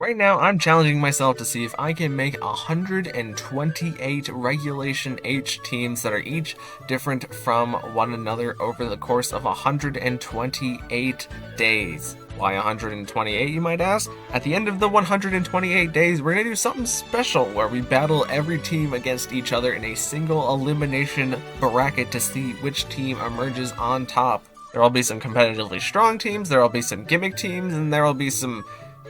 Right now, I'm challenging myself to see if I can make 128 Regulation H teams that are each different from one another over the course of 128 days. Why 128, you might ask? At the end of the 128 days, we're going to do something special where we battle every team against each other in a single elimination bracket to see which team emerges on top. There will be some competitively strong teams, there will be some gimmick teams, and there will be some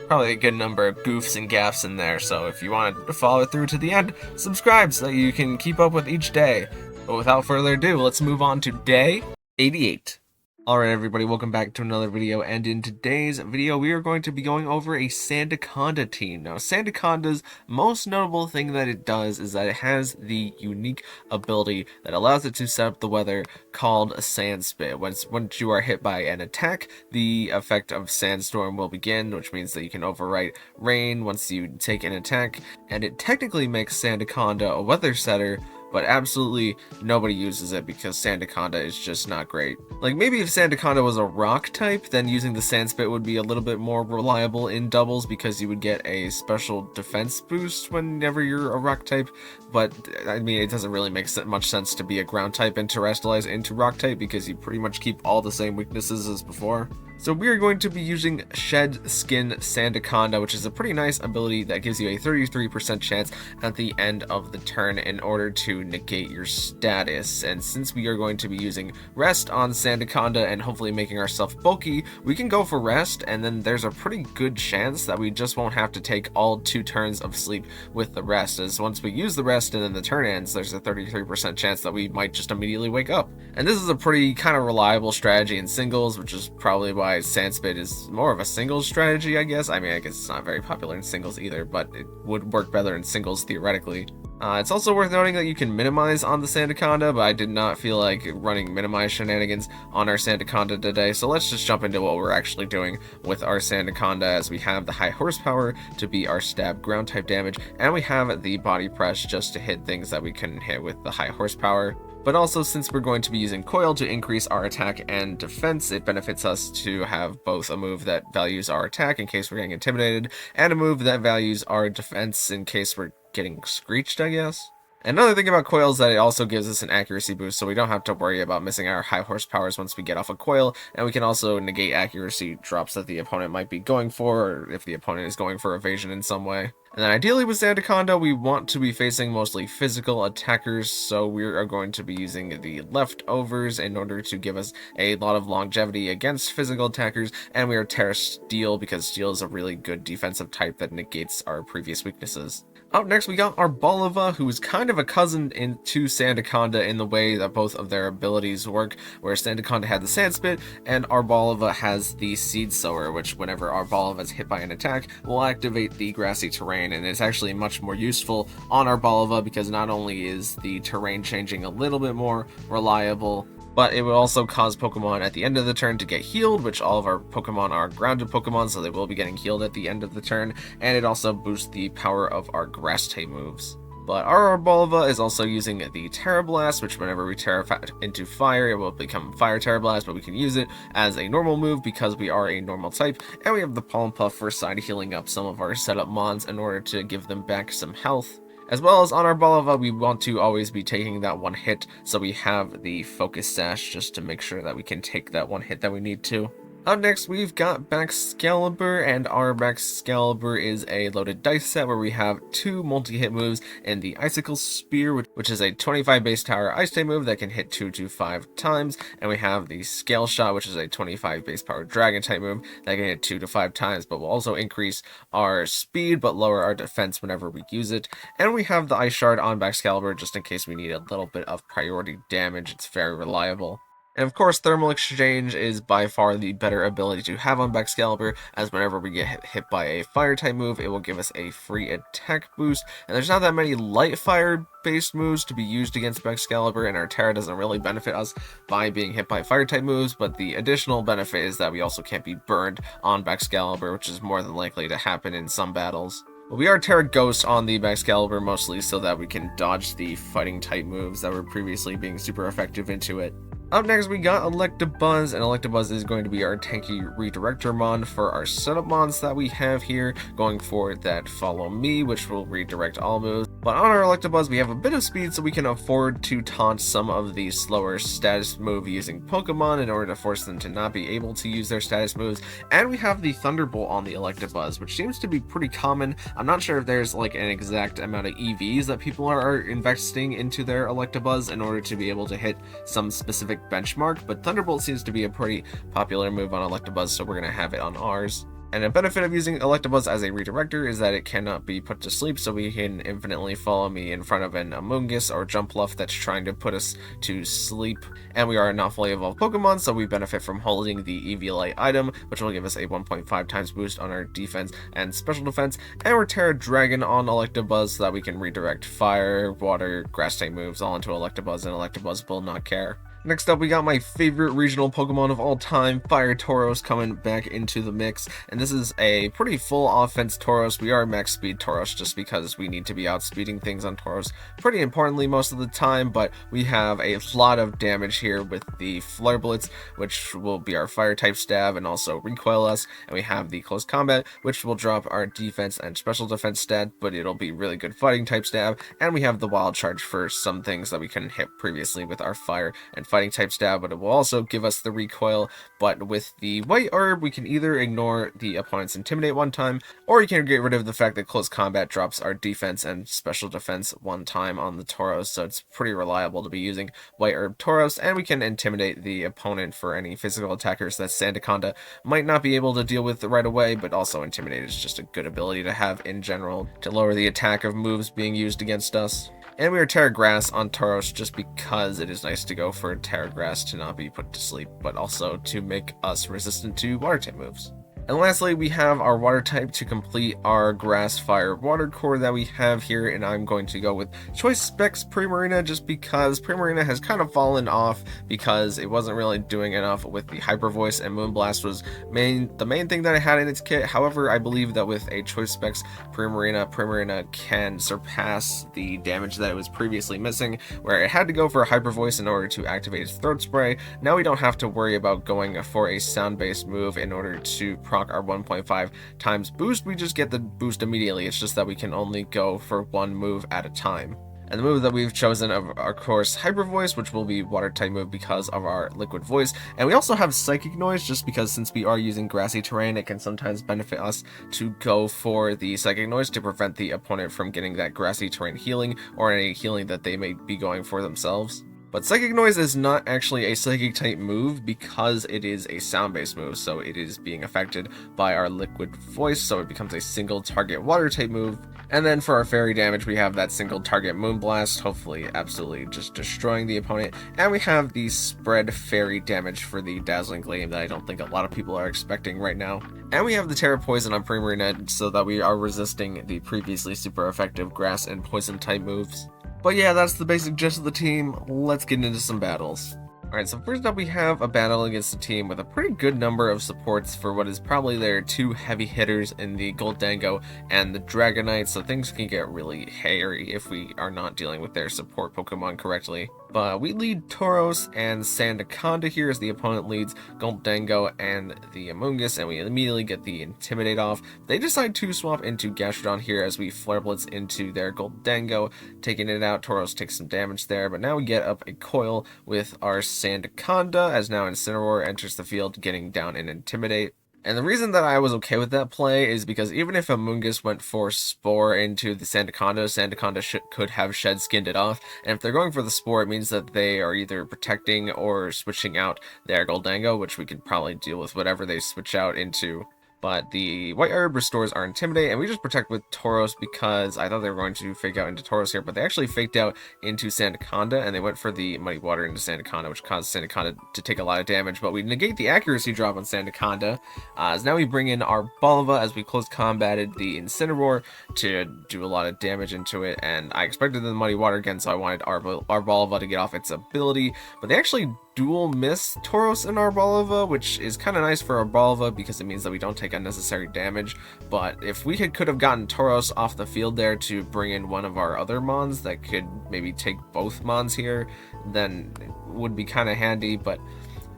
probably a good number of goofs and gaffs in there, so if you want to follow through to the end, subscribe so that you can keep up with each day. But without further ado, let's move on to day 88. Alright everybody, welcome back to another video, and in today's video we are going to be going over a Sandaconda team. Now, Sandaconda's most notable thing that it does is that it has the unique ability that allows it to set up the weather called Sand Spit. Once you are hit by an attack, the effect of Sandstorm will begin, which means that you can overwrite rain once you take an attack, and it technically makes Sandaconda a weather setter, but absolutely nobody uses it because Sandaconda is just not great. Like, maybe if Sandaconda was a rock type, then using the Sand Spit would be a little bit more reliable in doubles because you would get a special defense boost whenever you're a rock type, but I mean, it doesn't really make much sense to be a ground type and terrestrialize into rock type because you pretty much keep all the same weaknesses as before. So we are going to be using Shed Skin Sandaconda, which is a pretty nice ability that gives you a 33% chance at the end of the turn in order to negate your status. And since we are going to be using Rest on Sandaconda and hopefully making ourselves bulky, we can go for Rest, and then there's a pretty good chance that we just won't have to take all 2 turns of sleep with the Rest, as once we use the Rest and then the turn ends, there's a 33% chance that we might just immediately wake up. And this is a pretty kind of reliable strategy in singles, which is probably why Sand Spit is more of a singles strategy, I guess. I mean, I guess it's not very popular in singles either, but it would work better in singles theoretically. It's also worth noting that you can minimize on the Sandaconda, but I did not feel like running minimize shenanigans on our Sandaconda today, so let's just jump into what we're actually doing with our Sandaconda, as we have the high horsepower to be our stab ground type damage, and we have the body press just to hit things that we couldn't hit with the high horsepower. But also, since we're going to be using Coil to increase our attack and defense, it benefits us to have both a move that values our attack in case we're getting intimidated, and a move that values our defense in case we're getting screeched, I guess. Another thing about Coil is that it also gives us an accuracy boost, so we don't have to worry about missing our high horsepowers once we get off a Coil, and we can also negate accuracy drops that the opponent might be going for, or if the opponent is going for evasion in some way. And then ideally with Sandaconda, we want to be facing mostly physical attackers, so we are going to be using the leftovers in order to give us a lot of longevity against physical attackers, and we are Terra Steel because Steel is a really good defensive type that negates our previous weaknesses. Up next, we got Arboliva, who is kind of a cousin to Sandaconda in the way that both of their abilities work, where Sandaconda had the Sand Spit, and Arboliva has the Seed Sower, which whenever Arboliva is hit by an attack, will activate the grassy terrain, and it's actually much more useful on Arboliva because not only is the terrain changing a little bit more reliable, but it will also cause Pokemon at the end of the turn to get healed, which all of our Pokemon are grounded Pokemon, so they will be getting healed at the end of the turn, and it also boosts the power of our grass type moves. But our Arboliva is also using the Terra Blast, which whenever we Terra into fire, it will become Fire Terra Blast, but we can use it as a normal move because we are a normal type, and we have the Pollen Puff for side healing up some of our setup mons in order to give them back some health. As well as on our Arboliva, we want to always be taking that one hit, so we have the Focus Sash just to make sure that we can take that one hit that we need to. Up next, we've got Baxcalibur, and our Baxcalibur is a loaded dice set where we have 2 multi-hit moves in the Icicle Spear, which is a 25 base tower ice type move that can hit 2 to 5 times, and we have the Scale Shot, which is a 25 base power dragon type move that can hit 2 to 5 times, but will also increase our speed but lower our defense whenever we use it. And we have the Ice Shard on Baxcalibur just in case we need a little bit of priority damage. It's very reliable. And of course, Thermal Exchange is by far the better ability to have on Baxcalibur, as whenever we get hit by a fire type move, it will give us a free attack boost, and there's not that many light fire based moves to be used against Baxcalibur, and our Terra doesn't really benefit us by being hit by fire type moves, but the additional benefit is that we also can't be burned on Baxcalibur, which is more than likely to happen in some battles. But we are Terra Ghost on the Baxcalibur mostly so that we can dodge the fighting type moves that were previously being super effective into it. Up next, we got Electabuzz, and Electabuzz is going to be our tanky redirector mon for our setup mons that we have here, going for that Follow Me, which will redirect all moves. But on our Electabuzz, we have a bit of speed, so we can afford to taunt some of the slower status move using Pokemon in order to force them to not be able to use their status moves. And we have the Thunderbolt on the Electabuzz, which seems to be pretty common. I'm not sure if there's like an exact amount of EVs that people are investing into their Electabuzz in order to be able to hit some specific benchmark, but Thunderbolt seems to be a pretty popular move on Electabuzz, so we're going to have it on ours. And a benefit of using Electabuzz as a redirector is that it cannot be put to sleep, so we can infinitely Follow Me in front of an Amoonguss or Jumpluff that's trying to put us to sleep. And we are not fully evolved Pokemon, so we benefit from holding the Eviolite item, which will give us a 1.5 times boost on our defense and special defense. And we're Terra Dragon on Electabuzz so that we can redirect fire, water, grass type moves all into Electabuzz, and Electabuzz will not care. Next up, we got my favorite regional Pokemon of all time, Fire Tauros, coming back into the mix. And this is a pretty full offense Tauros. We are max speed Tauros just because we need to be outspeeding things on Tauros pretty importantly most of the time, but we have a lot of damage here with the Flare Blitz, which will be our fire type stab and also recoil us. And we have the Close Combat, which will drop our defense and special defense stat, but it'll be really good fighting type stab. And we have the Wild Charge for some things that we couldn't hit previously with our fire and fighting type stab, but it will also give us the recoil. But with the White Herb, we can either ignore the opponent's Intimidate one time, or you can get rid of the fact that Close Combat drops our defense and special defense one time on the Tauros, so it's pretty reliable to be using White Herb Tauros. And we can intimidate the opponent for any physical attackers that Sandaconda might not be able to deal with right away, but also Intimidate is just a good ability to have in general to lower the attack of moves being used against us. And we are Terra Grass on Tauros just because it is nice to go for Terra Grass to not be put to sleep, but also to make us resistant to water type moves. And lastly, we have our water type to complete our grass, fire, water core that we have here, and I'm going to go with Choice Specs Primarina just because Primarina has kind of fallen off because it wasn't really doing enough with the Hyper Voice, and Moonblast was the main thing that I had in its kit. However, I believe that with a Choice Specs Primarina can surpass the damage that it was previously missing, where it had to go for a Hyper Voice in order to activate its Throat Spray. Now we don't have to worry about going for a sound-based move in order to proc our 1.5 times boost. We just get the boost immediately. It's just that we can only go for one move at a time. And the move that we've chosen, of course, Hyper Voice, which will be water type move because of our Liquid Voice. And we also have Psychic Noise just because since we are using grassy terrain, it can sometimes benefit us to go for the Psychic Noise to prevent the opponent from getting that grassy terrain healing or any healing that they may be going for themselves. But Psychic Noise is not actually a Psychic type move because it is a sound-based move, so it is being affected by our Liquid Voice, so it becomes a single target water type move. And then for our fairy damage, we have that single target Moonblast, hopefully absolutely just destroying the opponent. And we have the spread fairy damage for the Dazzling Gleam that I don't think a lot of people are expecting right now. And we have the Terra Poison on Primarina so that we are resisting the previously super effective grass and poison type moves. But yeah, that's the basic gist of the team. Let's get into some battles. Alright, so first up we have a battle against a team with a pretty good number of supports for what is probably their two heavy hitters in the Goldango and the Dragonite, so things can get really hairy if we are not dealing with their support Pokemon correctly. But we lead Tauros and Sandaconda here as the opponent leads Goldango and the Amoonguss, and we immediately get the Intimidate off. They decide to swap into Gastrodon here as we Flare Blitz into their Goldango, taking it out. Tauros takes some damage there, but now we get up a coil with our Sandaconda as now Incineroar enters the field, getting down an Intimidate. And the reason that I was okay with that play is because even if Amoonguss went for Spore into the Sandaconda could have shed skinned it off. And if they're going for the Spore, it means that they are either protecting or switching out their Goldango, which we could probably deal with whatever they switch out into. But the White Herb restores our Intimidate, and we just protect with Tauros because I thought they were going to fake out into Tauros here, but they actually faked out into Sandaconda, and they went for the Muddy Water into Sandaconda, which caused Sandaconda to take a lot of damage, but we negate the accuracy drop on Sandaconda, as now we bring in our Balva as we close combated the Incineroar to do a lot of damage into it, and I expected the Muddy Water again, so I wanted our Balva to get off its ability, but they actually dual miss Tauros and Arbalva, which is kind of nice for Arbalva because it means that we don't take take unnecessary damage. But if we could have gotten Tauros off the field there to bring in one of our other Mons that could maybe take both Mons here, then it would be kind of handy. But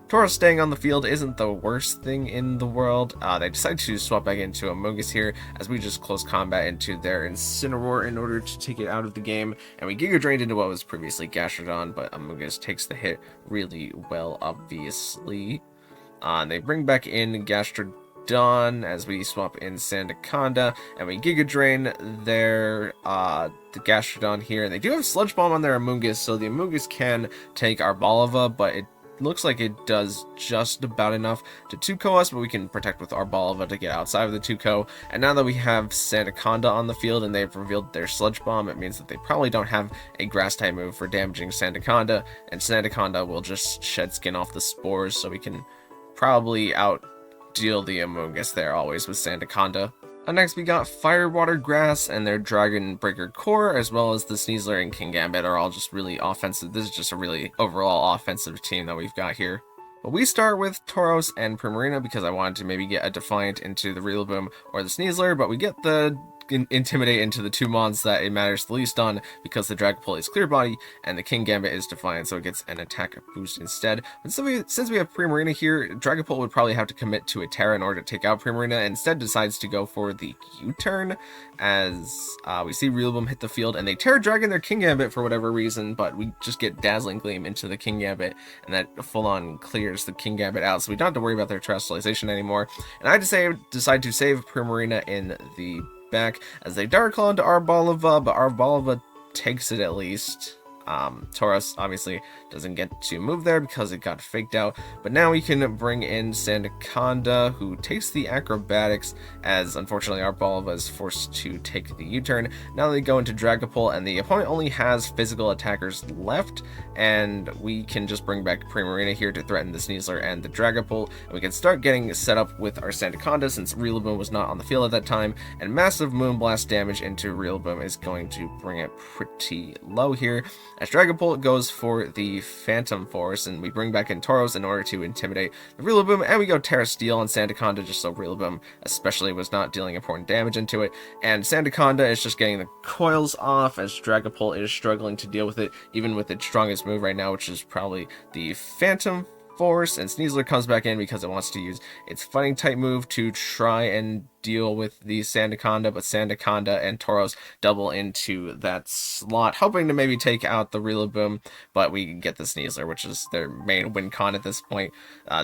Tauros staying on the field isn't the worst thing in the world. They decide to swap back into Amogus here as we just close combat into their Incineroar in order to take it out of the game. And we Giga Drained into what was previously Gastrodon, but Amogus takes the hit really well, obviously. They bring back in Gastrodon as we swap in Sandaconda, and we Giga Drain their the Gastrodon here. And they do have Sludge Bomb on their Amogus, so the Amogus can take our Arboliva, but it looks like it does just about enough to 2-KO us, but we can protect with our Arboliva to get outside of the 2-KO. And now that we have Sandaconda on the field and they've revealed their Sludge Bomb, it means that they probably don't have a Grass type move for damaging Sandaconda, and Sandaconda will just shed skin off the spores, so we can probably out-deal the Amogus there always with Sandaconda. Next we got Fire, Water, Grass, and their Dragon Breaker Core, as well as the Sneasler and Kingambit are all just really offensive. This is just a really overall offensive team that we've got here. But we start with Tauros and Primarina because I wanted to maybe get a Defiant into the Rillaboom or the Sneasler, but we get the Intimidate into the two mons that it matters the least on because the Dragapult is Clear Body and the Kingambit is Defiant, so it gets an attack boost instead. But since we have Primarina here, Dragapult would probably have to commit to a Terra in order to take out Primarina, and instead decides to go for the U-turn as we see Rillaboom hit the field and they Terra Dragon their Kingambit for whatever reason, but we just get Dazzling Gleam into the Kingambit and that full-on clears the Kingambit out, so we don't have to worry about their Terrestrialization anymore. And I decide to save Primarina in the back as they Dark Claw into Arboliva, but Arboliva takes it at least. Tauros obviously doesn't get to move there because it got faked out, but now we can bring in Sandaconda, who takes the Acrobatics, as unfortunately Arboliva is forced to take the U-turn. Now they go into Dragapult, and the opponent only has physical attackers left, and we can just bring back Primarina here to threaten the Sneasler and the Dragapult, and we can start getting set up with our Sandaconda since Rillaboom was not on the field at that time, and massive Moonblast damage into Rillaboom is going to bring it pretty low here, as Dragapult goes for the Phantom Force, and we bring back in Tauros in order to intimidate the Rillaboom, and we go Terra Steel on Sandaconda just so Rillaboom especially was not dealing important damage into it, and Sandaconda is just getting the coils off as Dragapult is struggling to deal with it, even with its strongest move right now, which is probably the Phantom Force, and Sneasler comes back in because it wants to use its fighting type move to try and deal with the Sandaconda, but Sandaconda and Tauros double into that slot, hoping to maybe take out the Rillaboom, but we get the Sneasler, which is their main win con at this point.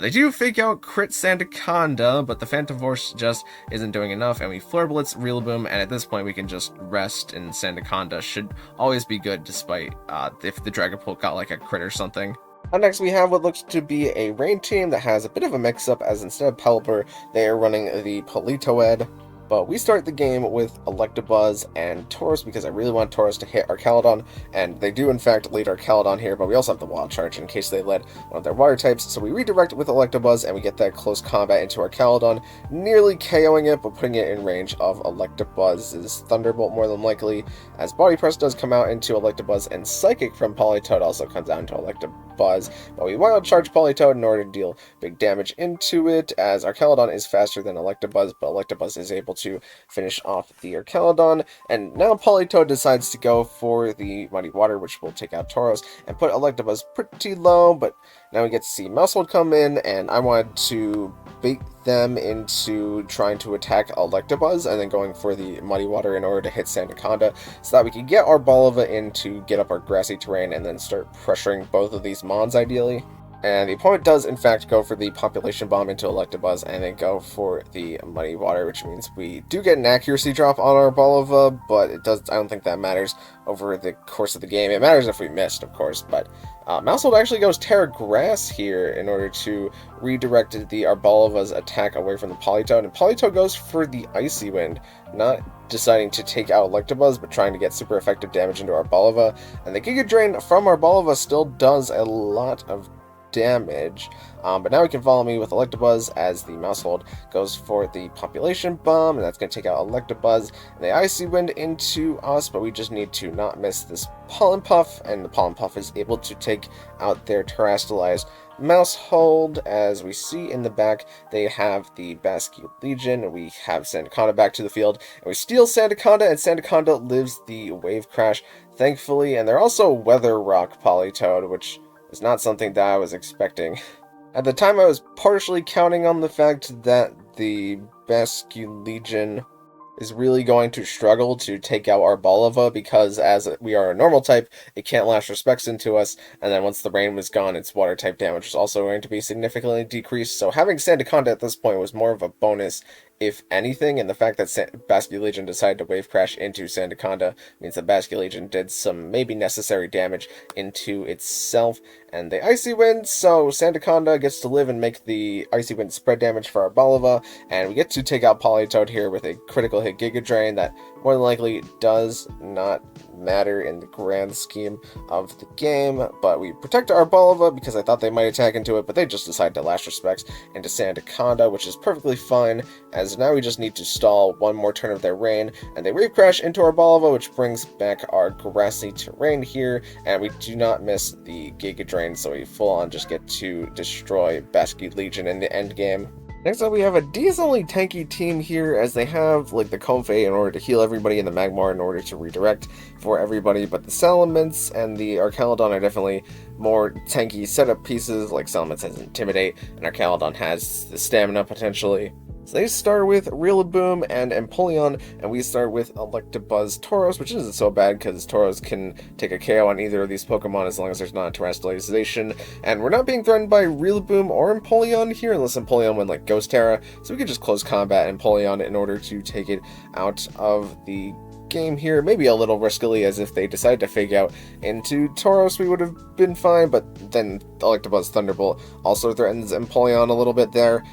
They do fake out crit Sandaconda, but the Phantom Force just isn't doing enough, and we Flare Blitz Rillaboom, and at this point we can just rest, and Sandaconda should always be good despite if the Dragapult got like a crit or something. Next we have what looks to be a rain team that has a bit of a mix-up, as instead of Pelipper, they are running the Politoed. But we start the game with Electabuzz and Tauros because I really want Tauros to hit Archaludon, and they do in fact lead Archaludon here, but we also have the Wild Charge in case they led one of their water types, so we redirect with Electabuzz and we get that close combat into Archaludon, nearly KOing it, but putting it in range of Electabuzz's Thunderbolt more than likely, as Body Press does come out into Electabuzz, and Psychic from Politoed also comes out into Electabuzz, but we Wild Charge Politoed in order to deal big damage into it, as Archaludon is faster than Electabuzz, but Electabuzz is able to finish off the Archaludon, and now Politoed decides to go for the Muddy Water, which will take out Tauros and put Electabuzz pretty low, but now we get to see Mousehold come in, and I wanted to bait them into trying to attack Electabuzz and then going for the Muddy Water in order to hit Sandaconda so that we can get our Arboliva in to get up our grassy terrain and then start pressuring both of these Mons ideally. And the opponent does, in fact, go for the Population Bomb into Electabuzz and then go for the Muddy Water, which means we do get an accuracy drop on our Arboliva, but I don't think that matters over the course of the game. It matters if we missed, of course, but Mousehold actually goes Terra Grass here in order to redirect the Arboliva's attack away from the Politoed, and Politoed goes for the Icy Wind, not deciding to take out Electabuzz, but trying to get super effective damage into Arboliva, and the Giga Drain from Arboliva still does a lot of damage, but now we can follow me with Electabuzz as the Mousehold goes for the Population Bomb, and that's going to take out Electabuzz and the Icy Wind into us, but we just need to not miss this Pollen Puff, and the Pollen Puff is able to take out their Terrestrialized mouse hold. As we see in the back, they have the Basque Legion. We have Sandaconda back to the field, and we steal Sandaconda, and Sandaconda lives the wave crash, thankfully. And they're also Weather Rock Politoed, which is not something that I was expecting. At the time, I was partially counting on the fact that the Basque Legion is really going to struggle to take out our Balava, because as we are a normal type, it can't lash respects into us, and then once the rain was gone, its water type damage is also going to be significantly decreased. So having Sandaconda at this point was more of a bonus, if anything, and the fact that Basque Legion decided to wave crash into Sandaconda means that Basque Legion did some maybe necessary damage into itself. And the Icy Wind, so Sandaconda gets to live and make the Icy Wind spread damage for our Balava, and we get to take out Politoed here with a critical hit Giga Drain that more than likely does not matter in the grand scheme of the game, but we protect our Balava because I thought they might attack into it, but they just decide to lash respects into Sandaconda, which is perfectly fine, as now we just need to stall one more turn of their rain, and they wave crash into our Balava, which brings back our grassy terrain here, and we do not miss the Giga Drain, so we full on just get to destroy Basque Legion in the end game. Next up, we have a decently tanky team here, as they have like the Kofe in order to heal everybody, and the Magmar in order to redirect for everybody, but the Salamence and the Archaludon are definitely more tanky setup pieces. Like Salamence has Intimidate, and Archaludon has the Stamina potentially. So they start with Rillaboom and Empoleon, and we start with Electabuzz Tauros, which isn't so bad because Tauros can take a KO on either of these Pokemon as long as there's not a Terastallization. And we're not being threatened by Rillaboom or Empoleon here, unless Empoleon went like Ghost Terra, so we could just close combat Empoleon in order to take it out of the game here, maybe a little riskily, as if they decided to fake out into Tauros, we would have been fine, but then Electabuzz Thunderbolt also threatens Empoleon a little bit there.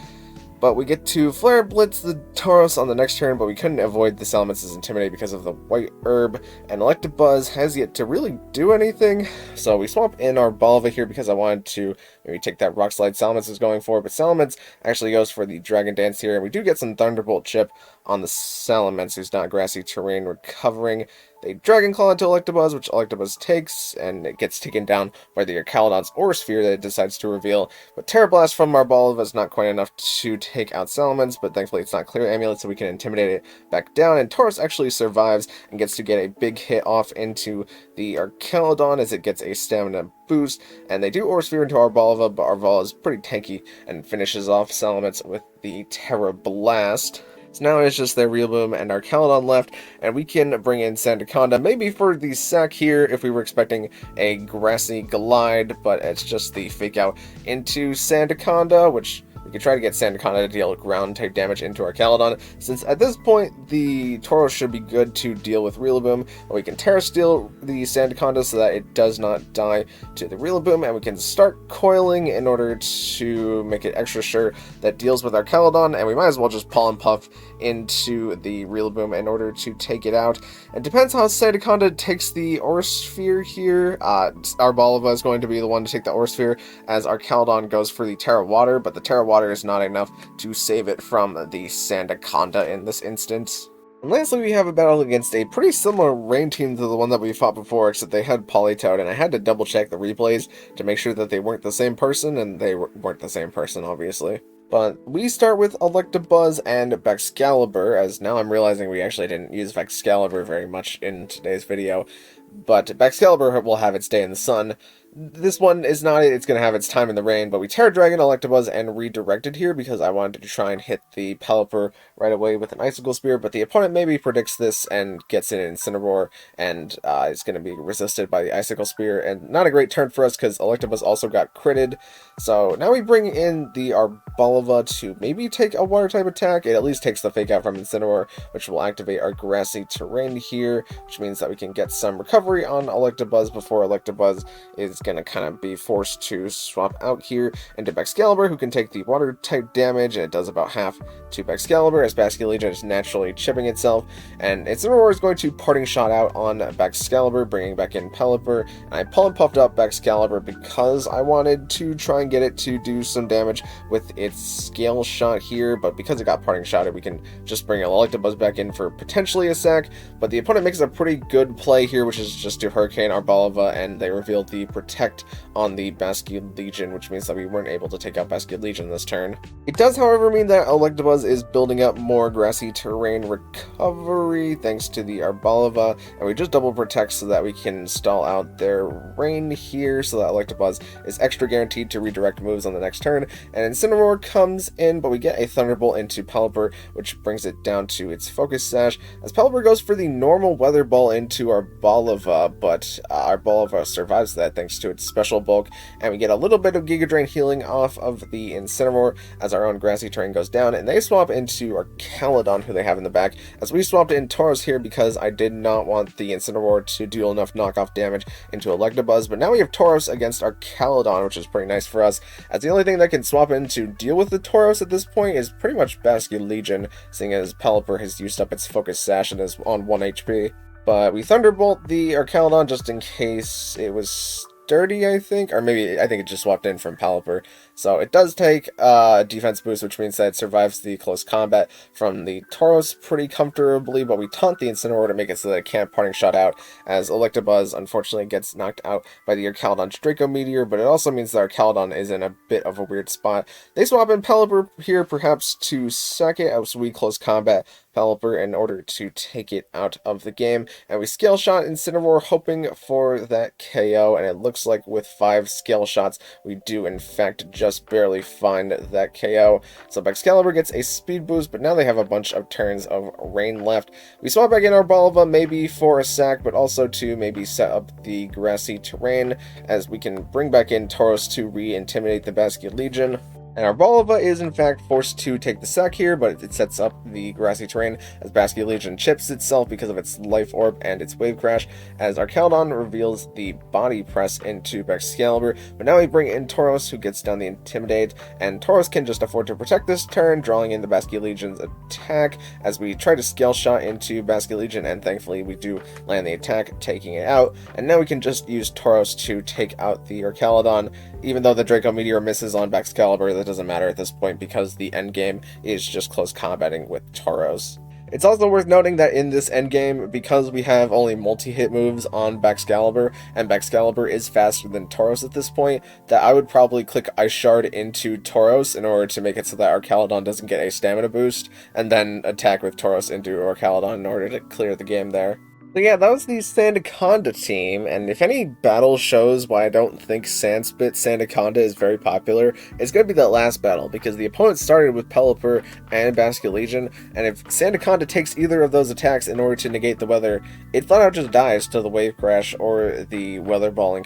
But we get to Flare Blitz the Tauros on the next turn, but we couldn't avoid the Salamence's Intimidate because of the White Herb, and Electabuzz has yet to really do anything, so we swap in our Balva here because I wanted to maybe take that Rock Slide Salamence is going for, but Salamence actually goes for the Dragon Dance here, and we do get some Thunderbolt chip on the Salamence, who's not grassy terrain recovering. They Dragon Claw into Electabuzz, which Electabuzz takes, and it gets taken down by the Archaludon's Aura Sphere that it decides to reveal. But Terra Blast from our Balva is not quite enough to take out Salamence, but thankfully it's not Clear Amulet, so we can Intimidate it back down, and Tauros actually survives and gets to get a big hit off into the Archaludon as it gets a Stamina boost, and they do Aura Sphere into our Balva, but our Balva is pretty tanky and finishes off Salamence with the Terra Blast. So now it's just their Rillaboom and Archaludon left, and we can bring in Sandaconda, maybe for the sack here if we were expecting a Grassy Glide, but it's just the fake out into Sandaconda, which we could try to get Sandaconda to deal ground type damage into Archaludon, since at this point the Tauros should be good to deal with Rillaboom, and we can Terra Steel the Sandaconda so that it does not die to the Rillaboom, and we can start coiling in order to make it extra sure that deals with Archaludon, and we might as well just Pollen Puff into the Rillaboom in order to take it out. It depends how Sandaconda takes the Aura Sphere here. Our Balava is going to be the one to take the Aura Sphere, as Archaludon goes for the Terra Water, but the Terra Water is not enough to save it from the Sandaconda in this instance. And lastly, we have a battle against a pretty similar rain team to the one that we fought before, except they had Politoed, and I had to double check the replays to make sure that they weren't the same person, and they weren't the same person, obviously. But we start with Electabuzz and Baxcalibur, as now I'm realizing we actually didn't use Baxcalibur very much in today's video. But Baxcalibur will have its day in the sun. This one is not it, it's going to have its time in the rain, but we Terra Dragon Electabuzz and redirected here because I wanted to try and hit the Pelipper right away with an Icicle Spear, but the opponent maybe predicts this and gets in an Incineroar, and is going to be resisted by the Icicle Spear, and not a great turn for us because Electabuzz also got critted. So now we bring in the Arbalava to maybe take a Water type attack. It at least takes the Fake Out from Incineroar, which will activate our Grassy Terrain here, which means that we can get some recovery on Electabuzz before Electabuzz is going to kind of be forced to swap out here into Baxcalibur, who can take the Water type damage, and it does about half to Baxcalibur, as Basque Legion is naturally chipping itself, and Incineroar is going to Parting Shot out on Baxcalibur, bringing back in Pelipper, and I Pollen Puffed up Baxcalibur because I wanted to try and get it to do some damage with its Scale Shot here, but because it got Parting Shotted, we can just bring Electabuzz back in for potentially a sack, but the opponent makes a pretty good play here, which is changes just to Hurricane Arbalva, and they revealed the Protect on the Basculed Legion, which means that we weren't able to take out Basculed Legion this turn. It does, however, mean that Electabuzz is building up more grassy terrain recovery thanks to the Arbalva, and we just double Protect so that we can stall out their rain here, so that Electabuzz is extra guaranteed to redirect moves on the next turn. And Incineroar comes in, but we get a Thunderbolt into Pelipper, which brings it down to its Focus Sash, as Pelipper goes for the normal Weather Ball into Arbalva, but Arbalva survives that thanks to its special bulk, and we get a little bit of Giga Drain healing off of the Incineroar as our own grassy terrain goes down, and they swap into our Caledon, who they have in the back, as we swapped in Tauros here because I did not want the Incineroar to deal enough knockoff damage into Electabuzz, but now we have Tauros against our Caledon, which is pretty nice for us, as the only thing that can swap in to deal with the Tauros at this point is pretty much Basculed Legion, seeing as Pelipper has used up its Focus Sash and is on 1 HP. But we Thunderbolt the Archaludon just in case it was sturdy, I think, or maybe I think it just swapped in from Pelipper. So it does take a defense boost, which means that it survives the close combat from the Tauros pretty comfortably, but we taunt the Incineroar to make it so that it can't Parting Shot out, as Electabuzz unfortunately gets knocked out by the Archaludon's Draco Meteor, but it also means that Archaludon is in a bit of a weird spot. They swap in Pelipper here, perhaps to suck it as we close combat Pelipper in order to take it out of the game, and we Scale Shot Incineroar hoping for that KO, and it looks like with 5 Scale Shots we do in fact just barely find that KO. So Excalibur gets a speed boost, but now they have a bunch of turns of rain left. We swap back in our Arbalva maybe for a sack, but also to maybe set up the grassy terrain, as we can bring back in Tauros to re-intimidate the Basculed Legion. And Arbalva is in fact forced to take the sack here, but it sets up the grassy terrain as Basculed Legion chips itself because of its Life Orb and its Wave Crash, as Archaludon reveals the Body Press into Excalibur. But now we bring in Tauros, who gets down the Intimidate, and Tauros can just afford to protect this turn, drawing in the Basculed Legion's attack as we try to Scale Shot into Basculed Legion, and thankfully we do land the attack, taking it out. And now we can just use Tauros to take out the Archaludon. Even though the Draco Meteor misses on Excalibur, that doesn't matter at this point because the endgame is just close combating with Tauros. It's also worth noting that in this endgame, because we have only multi-hit moves on Excalibur, and Excalibur is faster than Tauros at this point, that I would probably click Ice Shard into Tauros in order to make it so that Archaludon doesn't get a stamina boost, and then attack with Tauros into Archaludon in order to clear the game there. So yeah, that was the Sandaconda team, and if any battle shows why I don't think Sandspit Sandaconda is very popular, it's going to be that last battle, because the opponent started with Pelipper and Basculed Legion, and if Sandaconda takes either of those attacks in order to negate the weather, it flat out just dies to the Wave Crash or the Weather Ball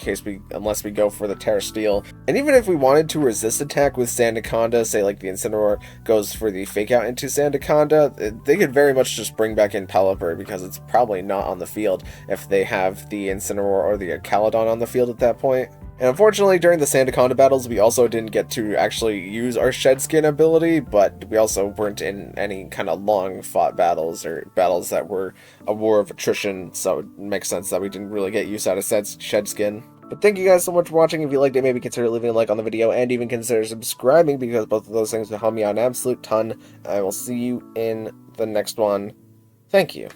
unless we go for the Terra Steel. And even if we wanted to resist attack with Sandaconda, say like the Incineroar goes for the Fake Out into Sandaconda, they could very much just bring back in Pelipper, because it's probably not on the field if they have the Incineroar or the Archaludon on the field at that point. And unfortunately, during the Sandaconda battles, we also didn't get to actually use our Shed Skin ability, but we also weren't in any kind of long-fought battles or battles that were a war of attrition, so it makes sense that we didn't really get use out of Shed Skin. But thank you guys so much for watching. If you liked it, maybe consider leaving a like on the video and even consider subscribing, because both of those things will help me out an absolute ton. I will see you in the next one. Thank you.